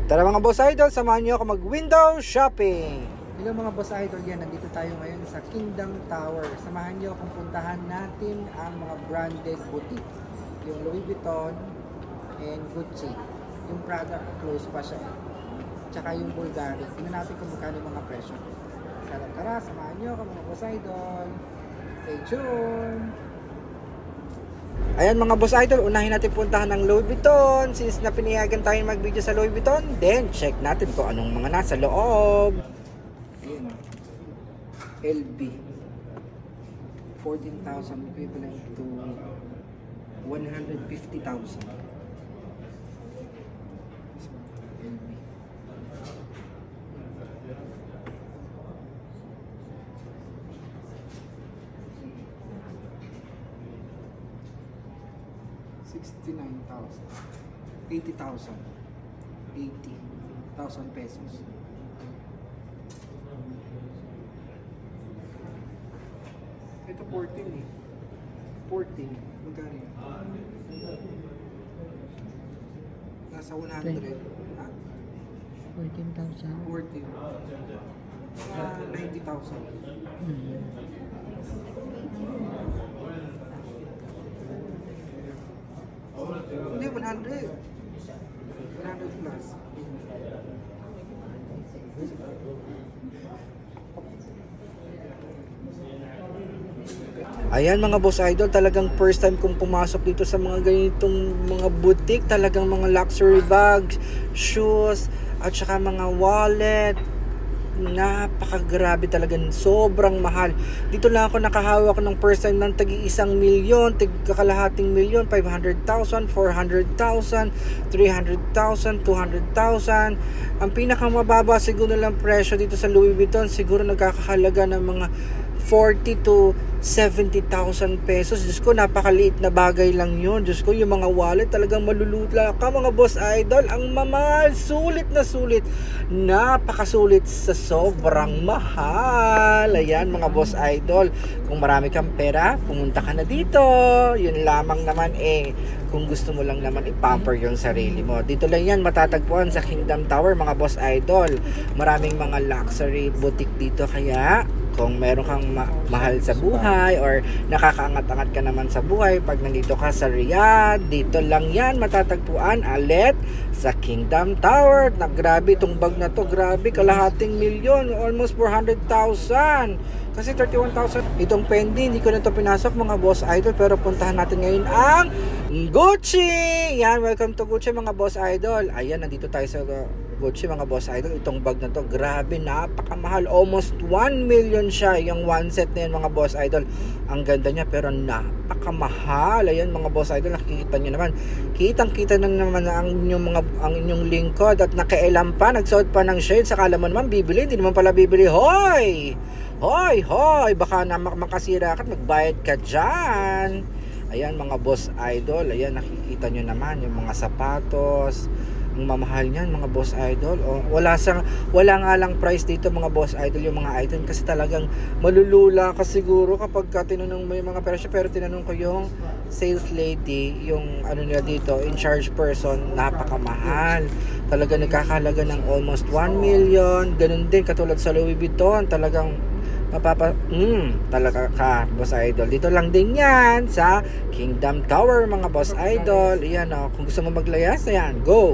Tara mga boss idol, samahan nyo ako mag window shopping. Hello mga boss idol, yan, nandito tayo ngayon sa Kingdom Tower. Samahan nyo kung puntahan natin ang mga branded boutique. Yung Louis Vuitton and Gucci. Yung Prada, close pa siya. Tsaka yung Bulgari. Tingnan natin kung magkano yung mga presyo. Tara, samahan nyo ako mga boss idol. Stay tuned! Ayan mga boss idol, unahin natin puntahan ng Louis Vuitton. Since na pinayagan tayo mag-video sa Louis Vuitton, then check natin kung anong mga nasa loob. Ayan, LB 14,000 equivalent to 150,000. LB. $69,000, 80,000, 80,000 pesos. Ito 14 eh. 14. Magkano yun? Nasa 100. Ha? 14,000. 14. 90,000. Hindi, 100. 100 plus. Ayan mga boss idol, talagang first time kong pumasok dito sa mga ganitong mga boutique. Talagang mga luxury bags, shoes, at saka mga wallet. Napakagrabe talaga, sobrang mahal. Dito lang ako nakahawak ng first time ng tagi 1 milyon, kalahating milyon, 500,000, 400,000, 300,000, 200,000. Ang pinakamababa siguro lang presyo dito sa Louis Vuitton, siguro nagkakahalaga ng mga 40 to 70,000 pesos. Diyos ko, napakaliit na bagay lang yun. Diyos ko, yung mga wallet talagang malulutla ka mga boss idol. Ang mamahal, sulit na sulit. Napakasulit sa sobrang mahal. Ayan mga boss idol, kung marami kang pera, pumunta ka na dito. Yun lamang naman kung gusto mo lang naman i-pamper yung sarili mo. Dito lang yan matatagpuan sa Kingdom Tower mga boss idol. Maraming mga luxury boutique dito, kaya kung meron kang mahal sa buhay or nakakaangat-angat ka naman sa buhay, pag nandito ka sa Riyadh, dito lang yan matatagpuan ulit sa Kingdom Tower. Grabe itong bag na to, grabe, kalahating milyon, almost 400,000. Kasi 31,000 itong Fendi. Hindi ko na ito pinasok mga boss idol, pero puntahan natin ngayon ang Gucci. Yan, welcome to Gucci mga boss idol. Ayan, nandito tayo sa Gucci mga boss idol. Itong bag na to, grabe, napakamahal. Almost 1 million siya. Yung one set na yan mga boss idol. Ang ganda niya pero napakamahal. Ayan mga boss idol, nakikita nyo naman. Kitang-kita na naman ang inyong lingkod at nakailam pa, nagsuot pa ng shade. Sakala mo naman bibili, hindi naman pala bibili. Hoy! Hoy! Hoy! Baka na makasira ka at magbayad ka dyan. Ayan mga boss idol. Ayan, nakikita nyo naman yung mga sapatos. Ang mamahal niyan mga boss idol. Wala nga lang price dito mga boss idol yung mga item, kasi talagang malulula ka siguro kapag tinanong mo yung mga presyo. Pero tinanong ko yung sales lady, yung ano nila dito, in charge person, napakamahal. Talaga nagkakahalaga ng almost 1 million. Ganun din katulad sa Louis Vuitton, talagang talaga ka boss idol. Dito lang din yan sa Kingdom Tower mga boss idol. Ayan kung gusto mo maglayas, ayan, go.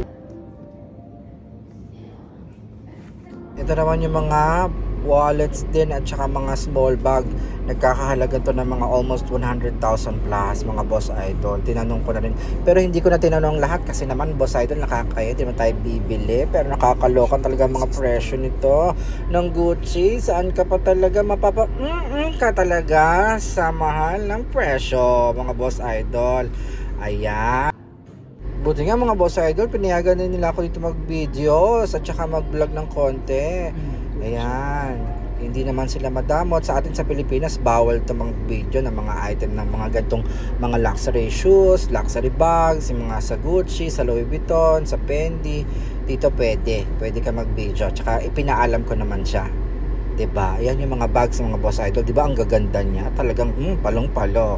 Ito naman yung mga wallets din at saka mga small bag. Nagkakahalaga to ng mga almost 100,000 plus mga boss idol. Tinanong ko na rin, pero hindi ko na tinanong lahat kasi naman boss idol, nakakaya, hindi naman tayo bibili. Pero nakakaloka talaga mga presyo nito ng Gucci. Saan ka pa talaga ka talaga sa mahal ng presyo mga boss idol. Ayan, buti nga mga boss idol, pinayagan din nila ako dito mag-video at saka mag-vlog ng konti. Ayan, hindi naman sila madamot. Sa atin sa Pilipinas, bawal ito mag-video ng mga item ng mga gantong mga luxury shoes, luxury bags, yung mga sa Gucci, sa Louis Vuitton, sa Fendi. Dito pwede ka mag-video. Tsaka ipinaalam ko naman siya. 'Di ba? Ayan yung mga bags ng mga boss idol. 'Di ba ang gaganda niya? Talagang palong-palo.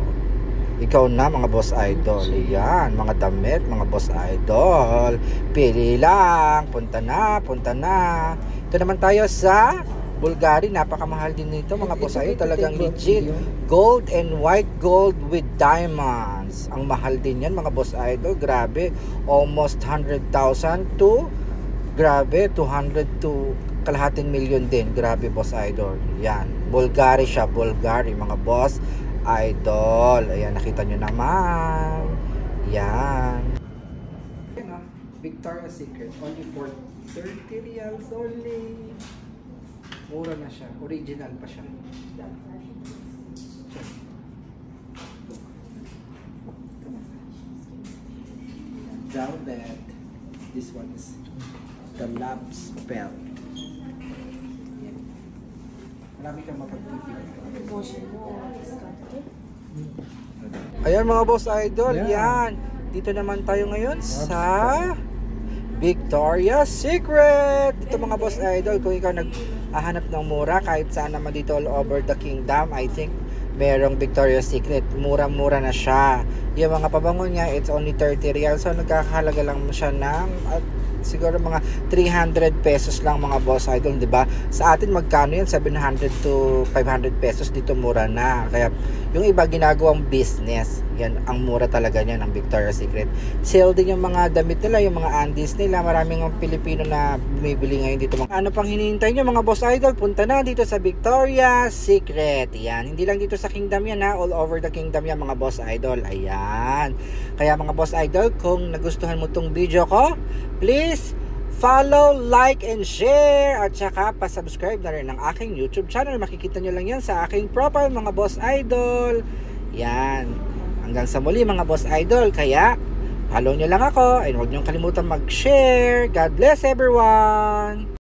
Ikaw na mga boss idol. Ayan, mga damit, mga boss idol. Pili lang. Punta na, punta na. Ito naman tayo sa Bulgari. Napakamahal din nito mga boss idol. Talagang legit. Gold and white gold with diamonds. Ang mahal din yan mga boss idol. Grabe. Almost 100,000 to grabe 200 to kalahating milyon din. Grabe boss idol. Yan. Bulgari siya. Bulgari mga boss idol. Ayan, nakita nyo naman. Yan. Victoria's Secret. Only for 30 reals only. Mura na siya. Original pa siya. Velvet. This one is the love spell. Yan. Marami kang mapagpipili. Ayan mga boss idol. Yeah. Yan. Dito naman tayo ngayon sa Victoria's Secret. Dito mga boss idol, kung ikaw naghahanap ng mura kahit saan naman dito all over the kingdom, I think merong Victoria's Secret. Mura-mura na siya. Yung mga pabango niya, it's only 30 reals. So nagkakahalaga lang siya ng siguro mga 300 pesos lang mga boss idol, di ba? Sa atin magkano yan? 700 to 500 pesos. Dito mura na. Kaya yung iba ginagawang business. Yan, ang mura talaga niya ng Victoria's Secret. Sale din yung mga damit nila, yung mga undies nila. Maraming ang Pilipino na bumibili ngayon dito. Ano pang hinihintay nyo mga boss idol? Punta na dito sa Victoria's Secret. Yan, hindi lang dito sa kingdom yan ha. All over the kingdom yan mga boss idol. Ayan. Kaya mga boss idol, kung nagustuhan mo tong video ko, please follow, like, and share. At saka pa-subscribe na rin ng aking YouTube channel. Makikita nyo lang yan sa aking profile mga boss idol. Yan. Hanggang sa muli mga boss idol. Kaya follow nyo lang ako. And huwag nyo kalimutan mag-share. God bless everyone.